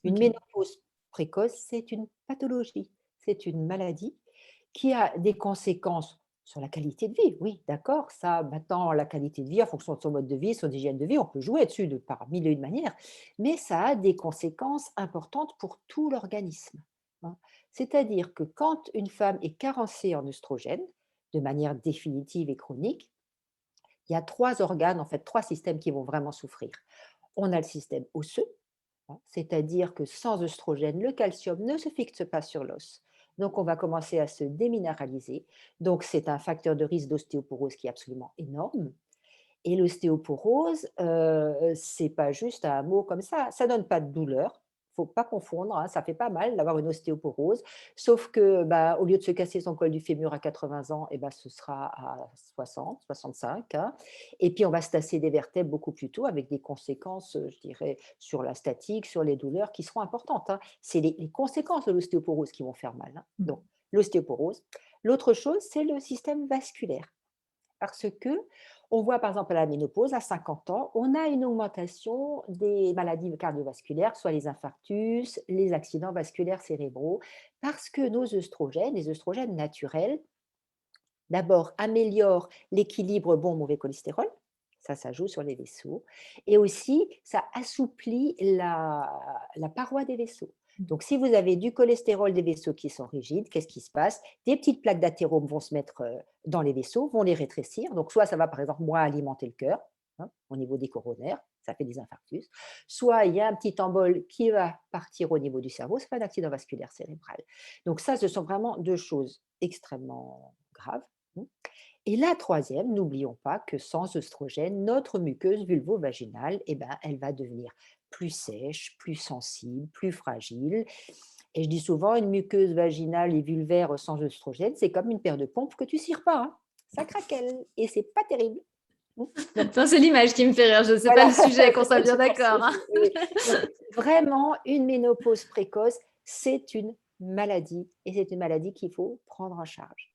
Une OK. ménopause précoce, c'est une pathologie, c'est une maladie qui a des conséquences sur la qualité de vie. Oui, d'accord, ça, maintenant, la qualité de vie, en fonction de son mode de vie, son hygiène de vie, on peut jouer dessus de par mille et une manières, mais ça a des conséquences importantes pour tout l'organisme, hein. C'est-à-dire que quand une femme est carencée en œstrogènes, de manière définitive et chronique, il y a 3 organes, en fait, 3 systèmes qui vont vraiment souffrir. On a le système osseux, hein, c'est-à-dire que sans œstrogène, le calcium ne se fixe pas sur l'os. Donc, on va commencer à se déminéraliser. Donc, c'est un facteur de risque d'ostéoporose qui est absolument énorme. Et l'ostéoporose, c'est pas juste un mot comme ça donne pas de douleur, faut pas confondre, hein, ça fait pas mal d'avoir une ostéoporose, sauf que, bah, au lieu de se casser son col du fémur à 80 ans et bah, ce sera à 60-65, hein, et puis on va se tasser des vertèbres beaucoup plus tôt avec des conséquences, je dirais, sur la statique, sur les douleurs qui seront importantes, hein. C'est les conséquences de l'ostéoporose qui vont faire mal, hein. Mmh. Donc l'ostéoporose. L'autre chose, c'est le système vasculaire. Parce que on voit par exemple à la ménopause, à 50 ans, on a une augmentation des maladies cardiovasculaires, soit les infarctus, les accidents vasculaires cérébraux, parce que nos œstrogènes, les œstrogènes naturels, d'abord améliorent l'équilibre bon-mauvais cholestérol, ça joue sur les vaisseaux, et aussi ça assouplit la paroi des vaisseaux. Mmh. Donc si vous avez du cholestérol des vaisseaux qui sont rigides, qu'est-ce qui se passe? Des petites plaques d'athérome vont se mettre dans les vaisseaux, vont les rétrécir. Donc soit ça va par exemple moins alimenter le cœur, hein, au niveau des coronaires, ça fait des infarctus, soit il y a un petit embole qui va partir au niveau du cerveau, ça fait un accident vasculaire cérébral. Donc ça, ce sont vraiment deux choses extrêmement graves. Mmh. Et la troisième, n'oublions pas que sans œstrogène, notre muqueuse vulvo-vaginale, eh ben, elle va devenir plus sèche, plus sensible, plus fragile. Et je dis souvent, une muqueuse vaginale et vulvaire sans œstrogène, c'est comme une paire de pompes que tu cires pas, hein. Ça craquelle et c'est pas terrible. Mmh. Donc Non, c'est l'image qui me fait rire, je sais pas voilà, le sujet, qu'on soit bien je pense d'accord, hein. aussi, oui, oui. Donc vraiment, une ménopause précoce, c'est une maladie et c'est une maladie qu'il faut prendre en charge.